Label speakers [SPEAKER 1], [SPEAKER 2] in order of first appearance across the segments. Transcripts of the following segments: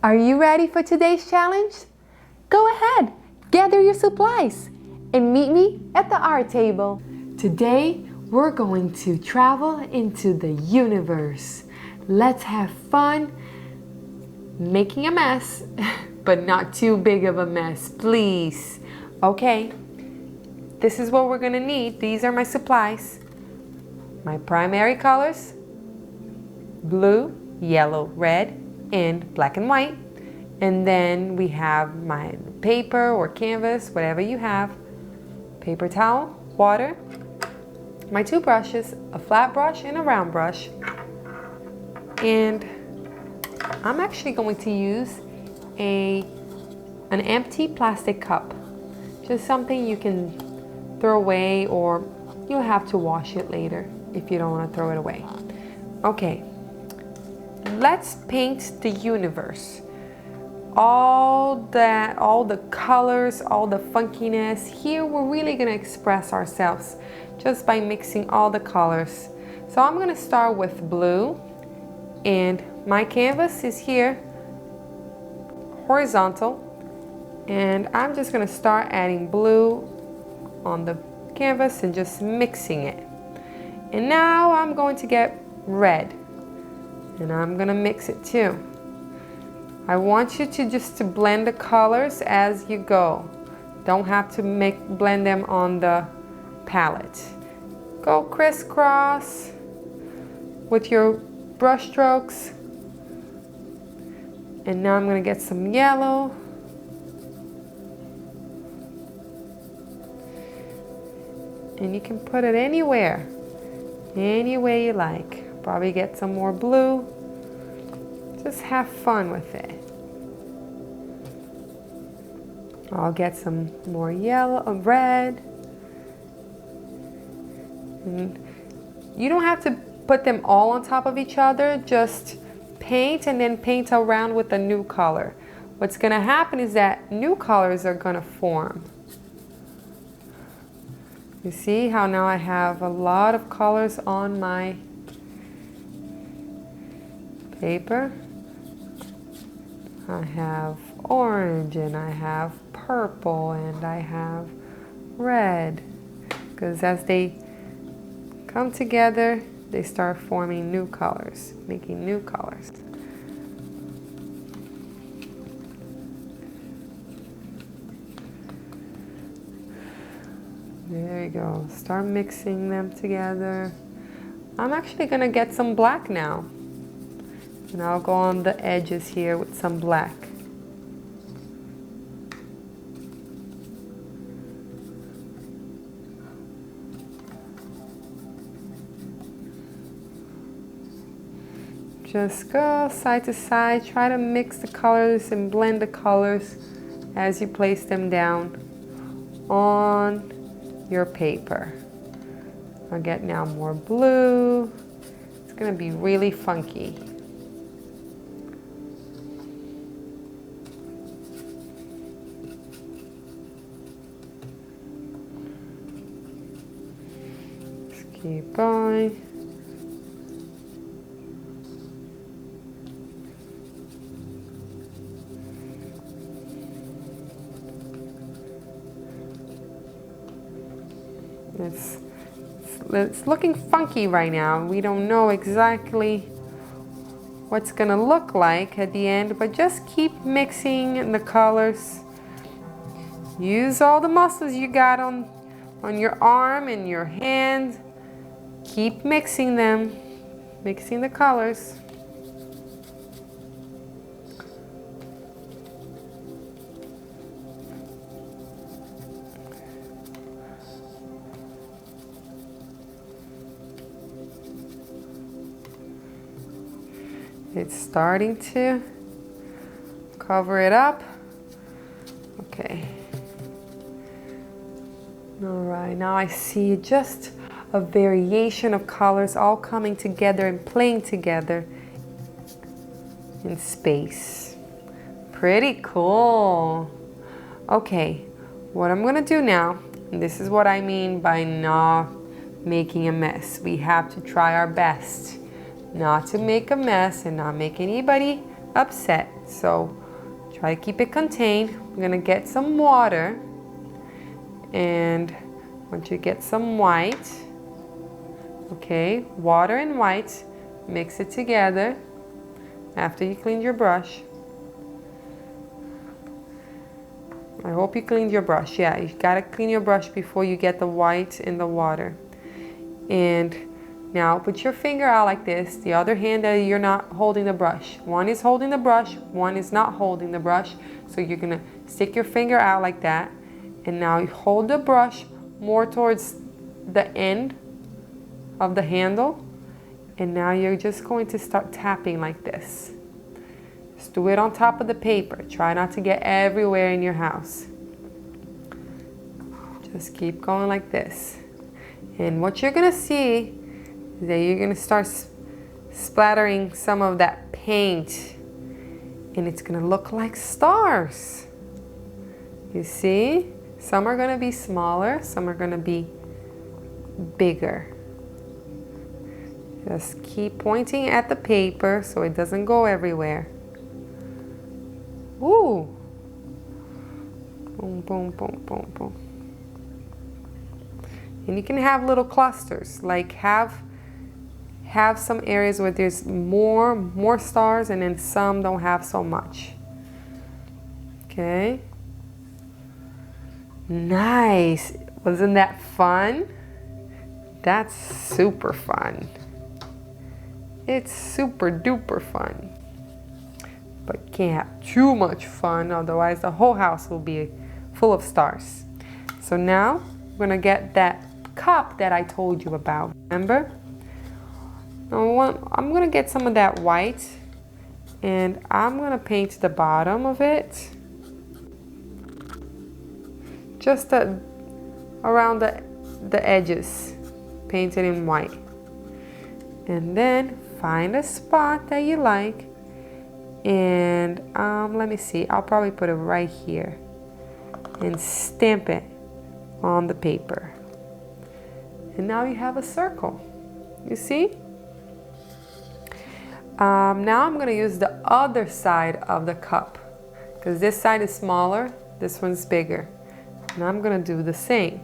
[SPEAKER 1] Are you ready for today's challenge? Go ahead, gather your supplies, and meet me at the art table. Today, we're going to travel into the universe. Let's have fun making a mess, but not too big of a mess, please. Okay, this is what we're gonna need. These are my supplies. My primary colors: blue, yellow, red, and black and white. And then we have my paper or canvas, whatever you have, paper towel, water, my two brushes, a flat brush and a round brush. And I'm actually going to use an empty plastic cup, just something you can throw away, or you'll have to wash it later if you don't want to throw it away. Okay, let's paint the universe. All the colors, all the funkiness. Here we're really gonna express ourselves just by mixing all the colors. So I'm gonna start with blue, and my canvas is here horizontal, and I'm just gonna start adding blue on the canvas and just mixing it. And now I'm going to get red, and I'm gonna mix it too. I want you to blend the colors as you go. Don't have to blend them on the palette. Go crisscross with your brush strokes. And now I'm gonna get some yellow. And you can put it anywhere, any way you like. Probably get some more blue. Just have fun with it. I'll get some more yellow, red. And you don't have to put them all on top of each other. Just paint and then paint around with a new color. What's gonna happen is that new colors are gonna form. You see how now I have a lot of colors on my paper? I have orange, and I have purple, and I have red. Because as they come together, they start forming new colors, making new colors. There you go. Start mixing them together. I'm actually gonna get some black now. And I'll go on the edges here with some black. Just go side to side, try to mix the colors and blend the colors as you place them down on your paper. I'll get now more blue. It's gonna be really funky. Just keep going. It's looking funky right now. We don't know exactly what's gonna look like at the end, but just keep mixing the colors. Use all the muscles you got on your arm and your hand. Keep mixing them, mixing the colors. It's starting to cover it up. Okay. All right, now I see just a variation of colors all coming together and playing together in space. Pretty cool. Okay, what I'm gonna do now, and this is what I mean by not making a mess. We have to try our best not to make a mess and not make anybody upset. So try to keep it contained. I'm gonna get some water, and once you get some white, okay, water and white, mix it together after you cleaned your brush. I hope you cleaned your brush. Yeah, you gotta clean your brush before you get the white in the water. And now put your finger out like this. The other hand that you're not holding the brush. One is holding the brush, one is not holding the brush. So you're gonna stick your finger out like that. And now you hold the brush more towards the end of the handle. And now you're just going to start tapping like this. Just do it on top of the paper. Try not to get everywhere in your house. Just keep going like this. And what you're gonna see is that you're gonna start splattering some of that paint, and it's gonna look like stars. You see? Some are gonna be smaller, some are gonna be bigger. Just keep pointing at the paper so it doesn't go everywhere. Ooh. Boom, boom, boom, boom, boom. And you can have little clusters, like have some areas where there's more stars, and then some don't have so much. Okay. Nice. Wasn't that fun? That's super fun. It's super duper fun. But can't have too much fun, otherwise the whole house will be full of stars. So now we're gonna get that cup that I told you about, remember? Now I'm gonna get some of that white, and I'm gonna paint the bottom of it, just around the edges, paint it in white. And then find a spot that you like, and let me see, I'll probably put it right here and stamp it on the paper. And now you have a circle, you see? Now I'm gonna use the other side of the cup, because this side is smaller, this one's bigger. And I'm gonna do the same.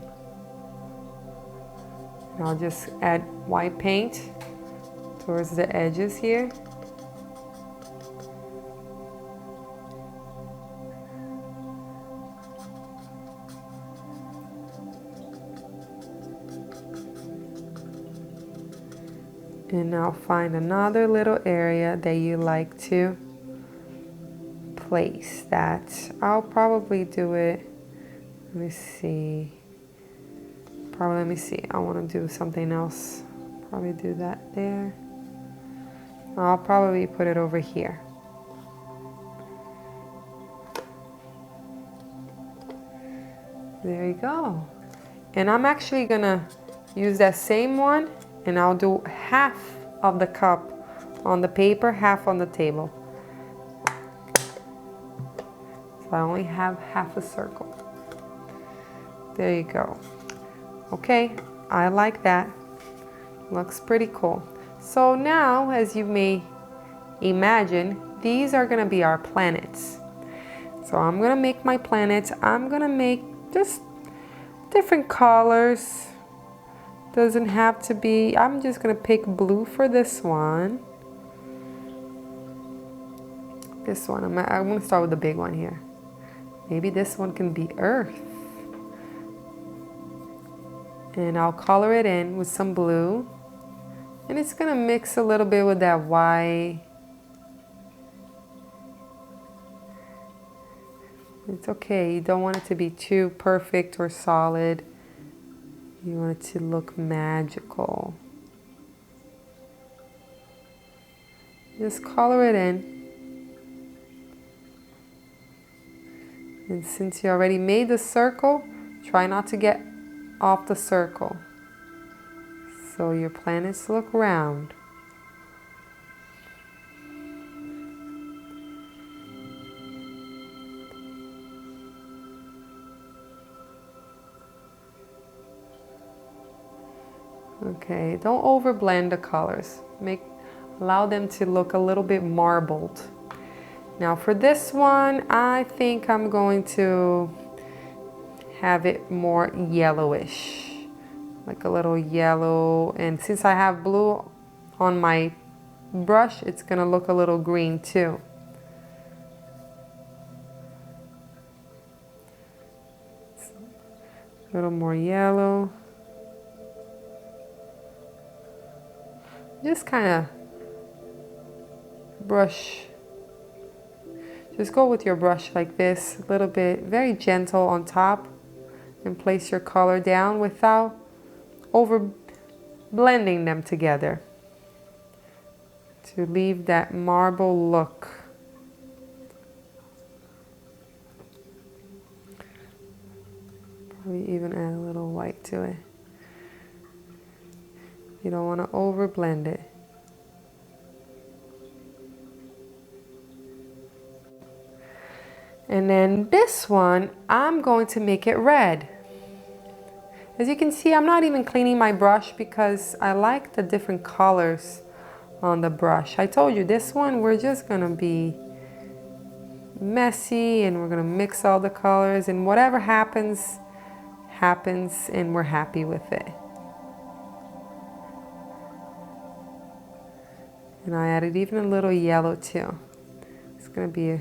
[SPEAKER 1] And I'll just add white paint towards the edges here. And now find another little area that you like to place that. I'll probably do it, let me see. Let me see, I want to do something else. Probably do that there. I'll probably put it over here. There you go. And I'm actually gonna use that same one, and I'll do half of the cup on the paper, half on the table. So I only have half a circle. There you go. Okay, I like that. Looks pretty cool. So now, as you may imagine, these are gonna be our planets. So I'm gonna make my planets. I'm gonna make just different colors. Doesn't have to be, I'm just gonna pick blue for this one. This one, I'm gonna start with the big one here. Maybe this one can be Earth. And I'll color it in with some blue. And it's gonna mix a little bit with that white. It's okay, you don't want it to be too perfect or solid. You want it to look magical. Just color it in. And since you already made the circle, try not to get off the circle, so your planets look round. Okay, don't overblend the colors. Allow them to look a little bit marbled. Now for this one, I think I'm going to have it more yellowish, like a little yellow. And since I have blue on my brush, it's gonna look a little green too. A little more yellow. Just kind of brush. Just go with your brush like this, a little bit, very gentle on top, and place your color down without over blending them together to leave that marble look. Probably even add a little white to it. You don't want to over blend it. And then this one, I'm going to make it red. As you can see, I'm not even cleaning my brush because I like the different colors on the brush. I told you this one, we're just gonna be messy and we're gonna mix all the colors, and whatever happens, happens, and we're happy with it. And I added even a little yellow too. It's gonna be a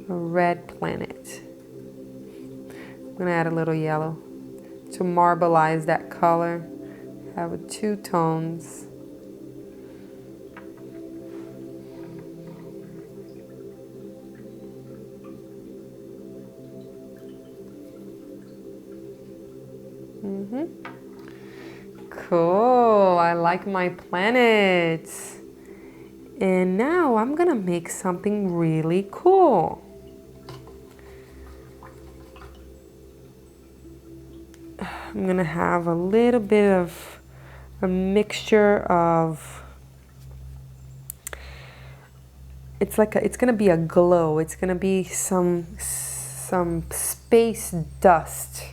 [SPEAKER 1] red planet. I'm gonna add a little yellow to marbleize that color. Have it 2 tones. Cool, I like my planets. And now I'm gonna make something really cool. I'm gonna have a little bit of a mixture of, it's gonna be a glow. It's gonna be some space dust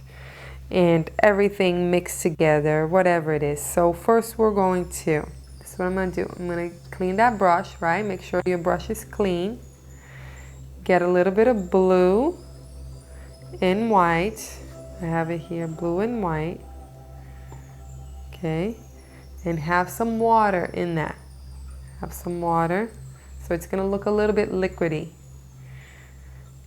[SPEAKER 1] and everything mixed together, whatever it is. So first we're going to, this is what I'm gonna do. I'm gonna clean that brush, right? Make sure your brush is clean. Get a little bit of blue and white. I have it here, blue and white. Okay, and have some water in that. Have some water, so it's gonna look a little bit liquidy.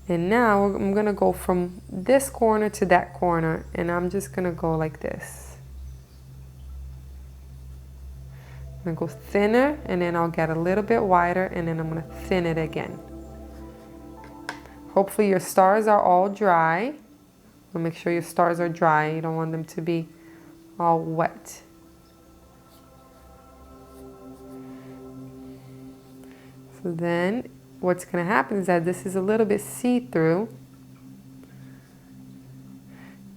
[SPEAKER 1] And now I'm gonna go from this corner to that corner, and I'm just gonna go like this. I'm gonna go thinner, and then I'll get a little bit wider, and then I'm gonna thin it again. Hopefully your stars are all dry. Make sure your stars are dry. You don't want them to be all wet. So then what's going to happen is that this is a little bit see-through,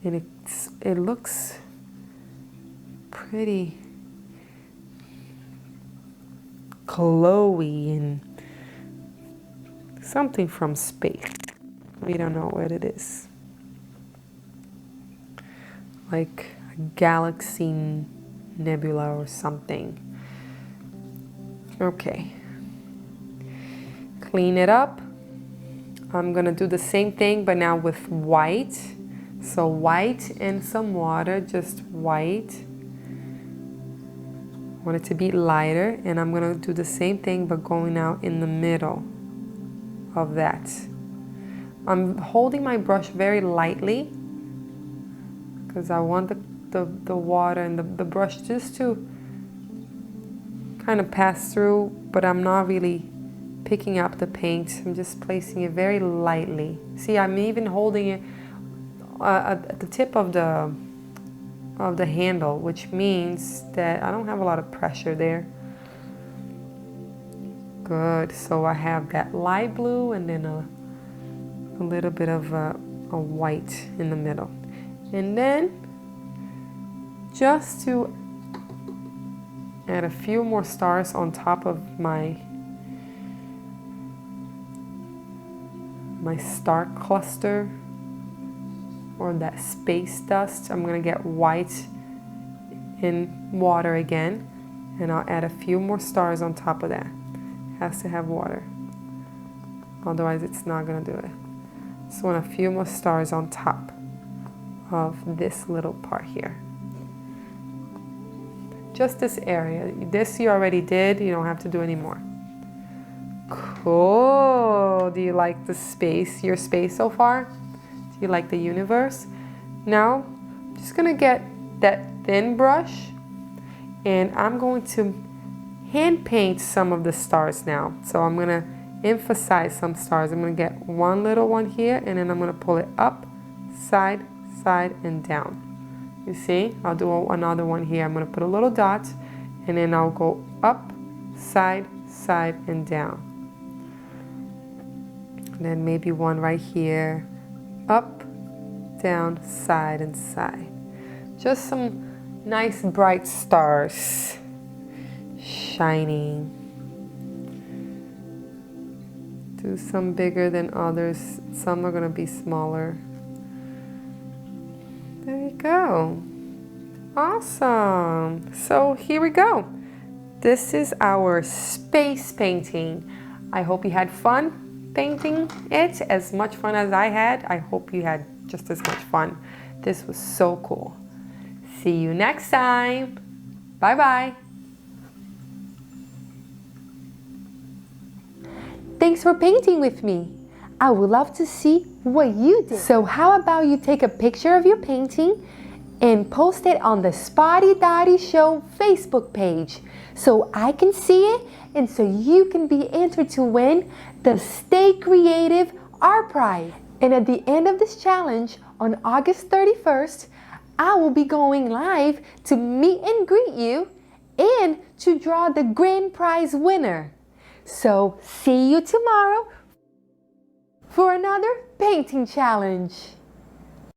[SPEAKER 1] and it looks pretty glowy and something from space. We don't know what it is. Like a galaxy nebula or something. Okay. Clean it up. I'm gonna do the same thing, but now with white. So white and some water, just white. I want it to be lighter, and I'm gonna do the same thing, but going out in the middle of that. I'm holding my brush very lightly, because I want the water and the brush just to kind of pass through, but I'm not really picking up the paint. I'm just placing it very lightly. See, I'm even holding it at the tip of the handle, which means that I don't have a lot of pressure there. Good, so I have that light blue and then a little bit of a white in the middle. And then, just to add a few more stars on top of my star cluster, or that space dust, I'm gonna get white in water again, And I'll add a few more stars on top of that. Has to have water. Otherwise it's not gonna do it. Just want a few more stars on top of this little part here. Just this area. This you already did, you don't have to do any more. Cool. Do you like the space, your space so far? Do you like the universe? Now, I'm just gonna get that thin brush and I'm going to hand paint some of the stars now. So I'm gonna emphasize some stars. I'm gonna get one little one here and then I'm gonna pull it up, side, side, and down. You see? I'll do another one here. I'm gonna put a little dot and then I'll go up, side, side, and down. And then maybe one right here, up, down, side, and side. Just some nice bright stars shining. Do some bigger than others. Some are gonna be smaller. There you go. Awesome. So here we go. This is our space painting. I hope you had fun painting it, as much fun as I had. I hope you had just as much fun. This was so cool. See you next time. Bye-bye. Thanks for painting with me. I would love to see what you did. So how about you take a picture of your painting and post it on the Spotty Dotty Show Facebook page so I can see it and so you can be entered to win the Stay Creative Art Prize. And at the end of this challenge on August 31st, I will be going live to meet and greet you and to draw the grand prize winner. So see you tomorrow for another painting challenge.